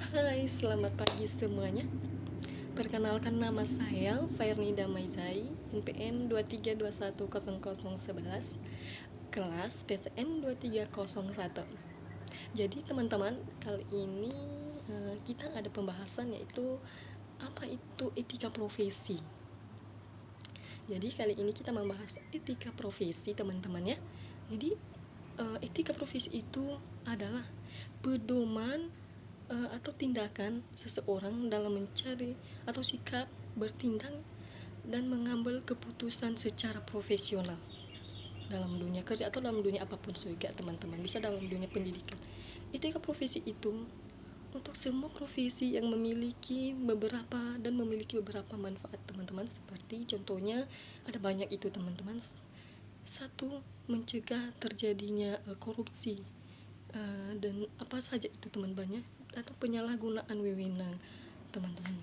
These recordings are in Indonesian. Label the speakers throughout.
Speaker 1: Hai, selamat pagi semuanya. Perkenalkan, nama saya Fairnida Maizai, NPM 23210011, kelas PCM 2301. Jadi teman-teman, kali ini kita ada pembahasan, yaitu apa itu etika profesi. Jadi kali ini kita membahas etika profesi, teman-teman ya. Jadi etika profesi itu adalah pedoman atau tindakan seseorang dalam mencari atau sikap bertindak dan mengambil keputusan secara profesional dalam dunia kerja atau dalam dunia apapun juga, teman-teman. Bisa dalam dunia pendidikan. Etika profesi itu untuk semua profesi yang memiliki beberapa manfaat, teman-teman. Seperti contohnya ada banyak itu, teman-teman. Satu, mencegah terjadinya korupsi dan apa saja itu, teman-teman, atau penyalahgunaan wewenang, teman-teman.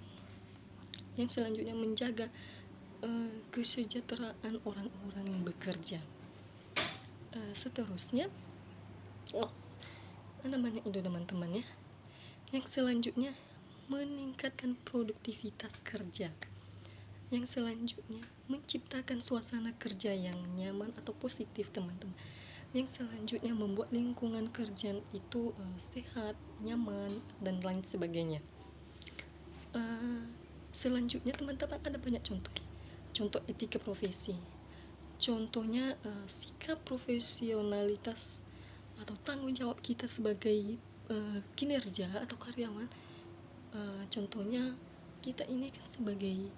Speaker 1: Yang selanjutnya, menjaga kesejahteraan orang-orang yang bekerja. Seterusnya, namanya itu, teman-teman ya. Yang selanjutnya, meningkatkan produktivitas kerja. Yang selanjutnya, menciptakan suasana kerja yang nyaman atau positif, teman-teman. Yang selanjutnya, membuat lingkungan kerja itu sehat, nyaman, dan lain sebagainya. Selanjutnya, teman-teman, ada banyak contoh etika profesi. Contohnya sikap profesionalitas atau tanggung jawab kita sebagai kinerja atau karyawan. Contohnya, kita ini kan sebagai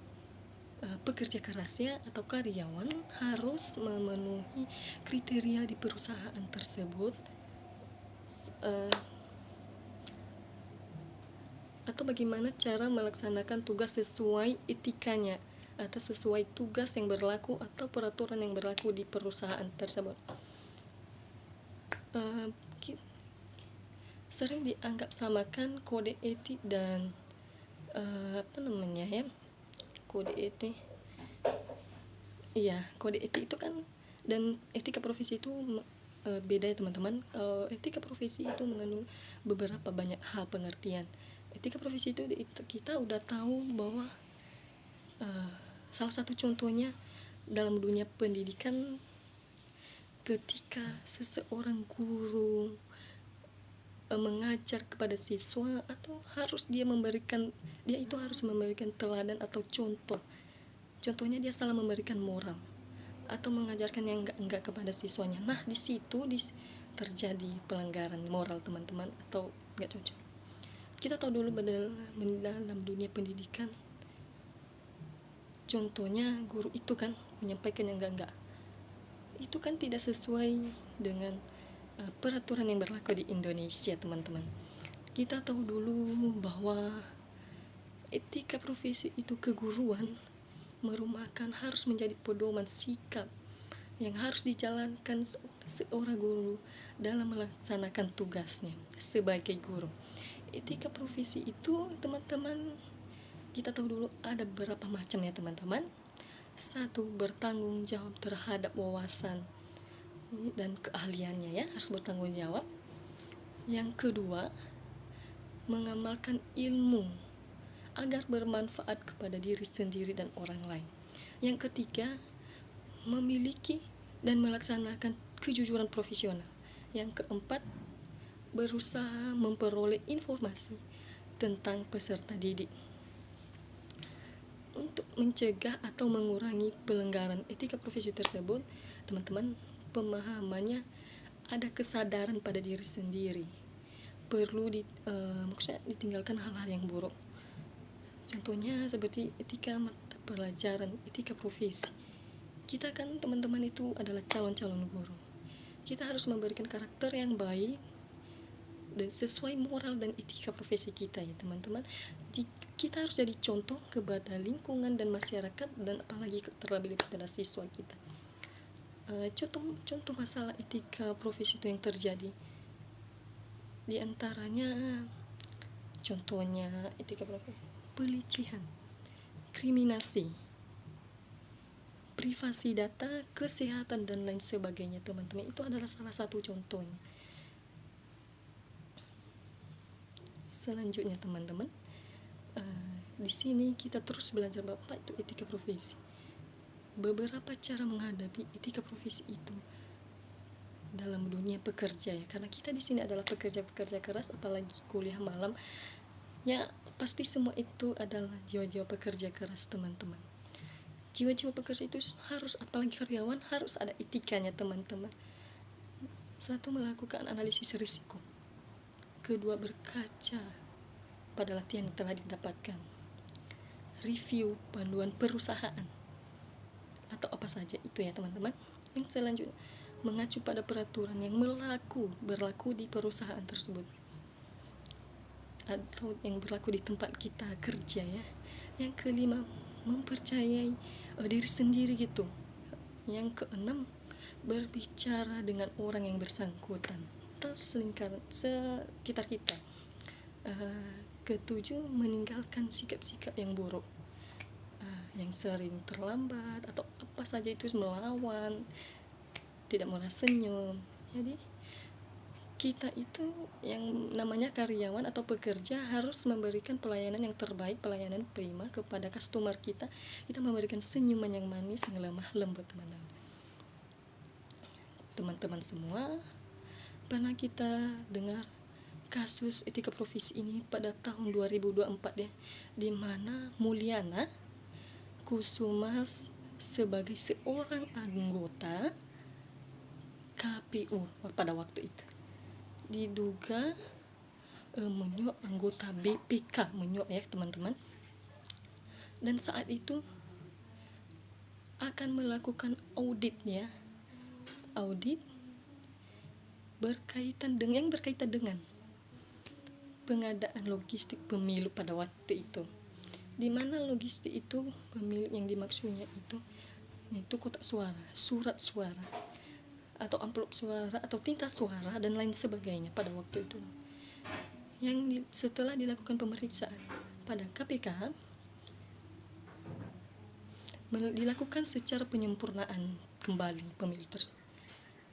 Speaker 1: pekerja kerasnya atau karyawan harus memenuhi kriteria di perusahaan tersebut, atau bagaimana cara melaksanakan tugas sesuai etikanya atau sesuai tugas yang berlaku atau peraturan yang berlaku di perusahaan tersebut. Sering dianggap samakan kode etik dan kode etik. Iya, kode etik itu kan dan etika profesi itu beda ya, teman-teman. Etika profesi itu mengandung beberapa banyak hal pengertian. Etika profesi itu kita udah tahu bahwa salah satu contohnya dalam dunia pendidikan, ketika seseorang guru mengajar kepada siswa, atau dia itu harus memberikan teladan atau contoh. Contohnya, dia salah memberikan moral atau mengajarkan yang enggak kepada siswanya. Nah, di situ terjadi pelanggaran moral, teman-teman, atau enggak cocok. Kita tahu dulu dalam dunia pendidikan, contohnya guru itu kan menyampaikan yang enggak, itu kan tidak sesuai dengan peraturan yang berlaku di Indonesia, teman-teman. Kita tahu dulu bahwa etika profesi itu keguruan merupakan harus menjadi pedoman sikap yang harus dijalankan seorang guru dalam melaksanakan tugasnya sebagai guru. Etika profesi itu, teman-teman, kita tahu dulu ada beberapa macam ya, teman-teman. Satu, bertanggung jawab terhadap wawasan dan keahliannya ya, harus bertanggung jawab. Yang kedua, mengamalkan ilmu agar bermanfaat kepada diri sendiri dan orang lain. Yang ketiga, memiliki dan melaksanakan kejujuran profesional. Yang keempat, berusaha memperoleh informasi tentang peserta didik. Untuk mencegah atau mengurangi pelanggaran etika profesi tersebut, teman-teman, pemahamannya ada kesadaran pada diri sendiri. Perlu maksudnya ditinggalkan hal-hal yang buruk. Contohnya seperti etika mata pelajaran, etika profesi. Kita kan, teman-teman, itu adalah calon-calon guru. Kita harus memberikan karakter yang baik dan sesuai moral dan etika profesi kita ya, teman-teman. Kita harus jadi contoh kepada lingkungan dan masyarakat, dan apalagi terlebih kepada siswa kita. Contoh masalah etika profesi itu yang terjadi, di antaranya contohnya etika profesi pelecehan, kriminasi, privasi data, kesehatan, dan lain sebagainya, teman-teman. Itu adalah salah satu contohnya. selanjutnya teman-teman, di sini kita terus belajar Bapak itu etika profesi. Beberapa cara menghadapi etika profesi itu dalam dunia pekerja ya, karena kita di sini adalah pekerja-pekerja keras, apalagi kuliah malam ya, pasti semua itu adalah jiwa-jiwa pekerja keras teman-teman. Jiwa-jiwa pekerja itu harus, apalagi karyawan, harus ada etikanya teman-teman. Satu, melakukan analisis risiko. Kedua, berkaca pada latihan yang telah didapatkan. Review panduan perusahaan atau apa saja itu ya teman-teman. Yang selanjutnya, mengacu pada peraturan yang berlaku di perusahaan tersebut atau yang berlaku di tempat kita kerja ya. Yang kelima, mempercayai diri sendiri gitu. Yang keenam, berbicara dengan orang yang bersangkutan atau sekitar kita. Ketujuh, meninggalkan sikap-sikap yang buruk, yang sering terlambat atau apa saja itu, melawan, tidak mau senyum. Jadi kita itu yang namanya karyawan atau pekerja harus memberikan pelayanan yang terbaik, pelayanan prima kepada customer kita. Kita memberikan senyuman yang manis, yang lemah lembut teman-teman. Teman-teman semua, pernah kita dengar kasus etika profesi ini pada tahun 2024 ya, di mana Mulyana Kusumas sebagai seorang anggota KPU pada waktu itu diduga menyuap anggota BPK, menyuap ya teman-teman. Dan saat itu akan melakukan audit berkaitan dengan pengadaan logistik pemilu pada waktu itu, di mana logistik itu pemilu yang dimaksudnya itu yaitu kotak suara, surat suara, atau amplop suara, atau tinta suara, dan lain sebagainya pada waktu itu. Yang setelah dilakukan pemeriksaan pada KPK, dilakukan secara penyempurnaan kembali pemilu tersebut.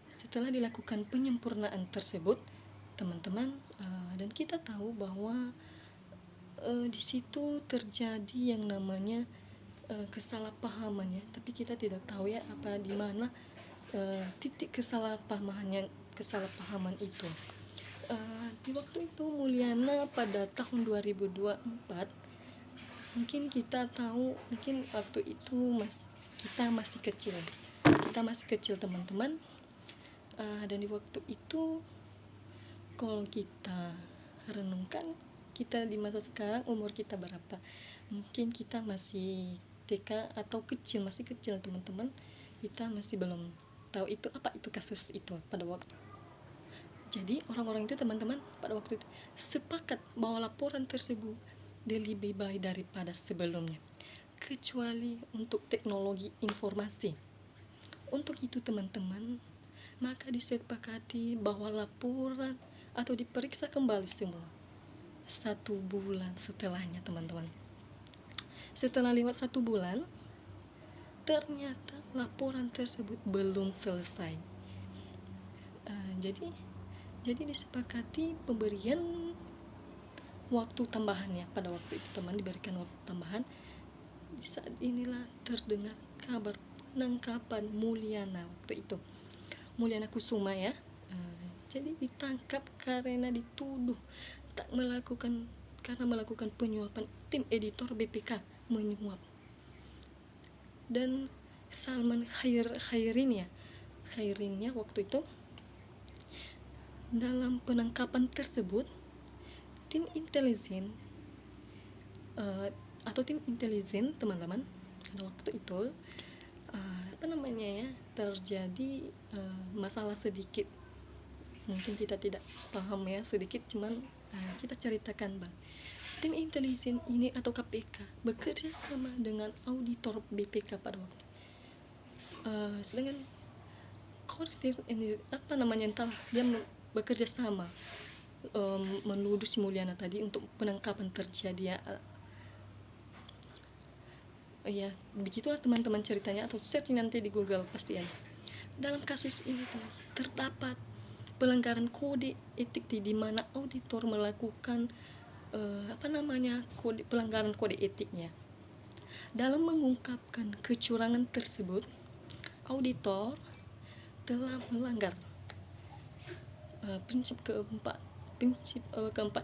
Speaker 1: Setelah dilakukan penyempurnaan tersebut, teman-teman, dan kita tahu bahwa di situ terjadi yang namanya kesalahpahaman ya, tapi kita tidak tahu ya apa di mana titik kesalahpahaman itu. Di waktu itu Mulyana pada tahun 2024, mungkin kita tahu, mungkin waktu itu kita masih kecil teman-teman, dan di waktu itu kalau kita renungkan, kita di masa sekarang umur kita berapa? Mungkin kita masih TK atau masih kecil teman-teman. Kita masih belum tahu itu apa itu kasus itu pada waktu. Jadi orang-orang itu teman-teman pada waktu itu sepakat bahwa laporan tersebut lebih baik daripada sebelumnya, kecuali untuk teknologi informasi. Untuk itu teman-teman, maka disepakati bahwa laporan atau diperiksa kembali semua 1 bulan setelahnya teman-teman. Setelah lewat 1 bulan, ternyata laporan tersebut belum selesai. Jadi disepakati pemberian waktu tambahannya. Pada waktu itu teman diberikan waktu tambahan. Di saat inilah terdengar kabar penangkapan Mulyana waktu itu, Mulyana Kusuma ya. Jadi ditangkap karena dituduh melakukan penyuapan tim editor BPK, menyuap. Dan Salman Khairinnya waktu itu, dalam penangkapan tersebut tim intelijen teman-teman, pada waktu itu terjadi masalah sedikit, mungkin kita tidak paham ya, sedikit, cuman kita ceritakan bang. Tim intelijen ini atau KPK bekerja sama dengan auditor BPK pada waktu. Sedangkan koordinator ini dia bekerja sama menuduh si Mulyana tadi untuk penangkapan terjadi ya. Begitulah teman-teman ceritanya, atau search nanti di Google pasti ya. Dalam kasus ini terdapat pelanggaran kode etik di mana auditor melakukan pelanggaran kode etiknya. Dalam mengungkapkan kecurangan tersebut, auditor telah melanggar prinsip keempat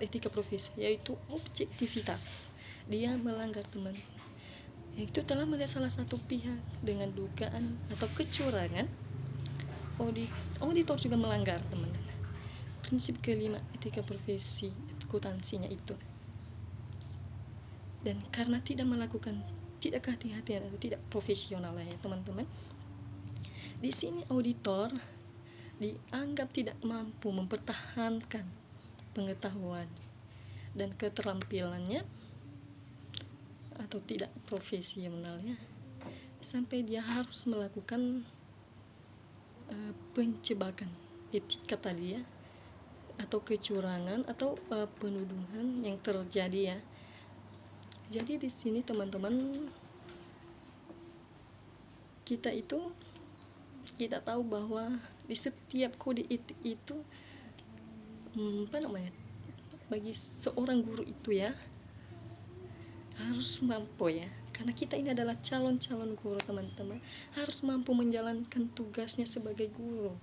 Speaker 1: etika profesi, yaitu objektivitas. Dia melanggar, teman, yaitu telah melihat salah satu pihak dengan dugaan atau kecurangan. Auditor juga melanggar, teman-teman, prinsip kelima etika profesi, akuntansinya itu. Dan karena tidak kehati-hatian atau tidak profesional ya, teman-teman, di sini auditor dianggap tidak mampu mempertahankan pengetahuan dan keterampilannya atau tidak profesionalnya, sampai dia harus melakukan pencegahan etika tadi ya, atau kecurangan atau penuduhan yang terjadi ya. Jadi di sini teman-teman, kita tahu bahwa di setiap kode etik itu bagi seorang guru itu ya harus mampu ya, karena kita ini adalah calon guru, teman-teman, harus mampu menjalankan tugasnya sebagai guru,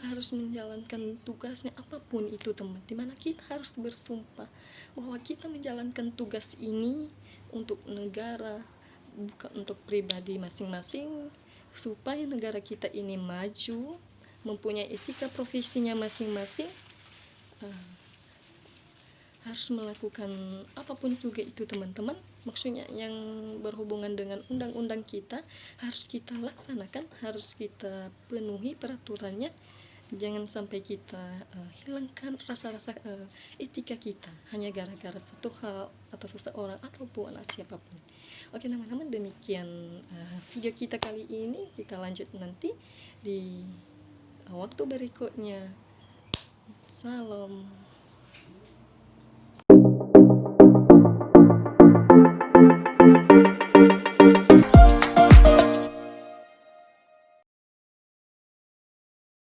Speaker 1: harus menjalankan tugasnya apapun itu, teman, dimana kita harus bersumpah bahwa kita menjalankan tugas ini untuk negara, bukan untuk pribadi masing-masing, supaya negara kita ini maju, mempunyai etika profesinya masing-masing. Harus melakukan apapun juga itu, teman-teman, maksudnya yang berhubungan dengan undang-undang kita harus kita laksanakan, harus kita penuhi peraturannya. Jangan sampai kita hilangkan rasa-rasa etika kita hanya gara-gara satu hal atau seseorang ataupun siapapun. Oke, teman-teman, demikian video kita kali ini. Kita lanjut nanti di waktu berikutnya. Salam.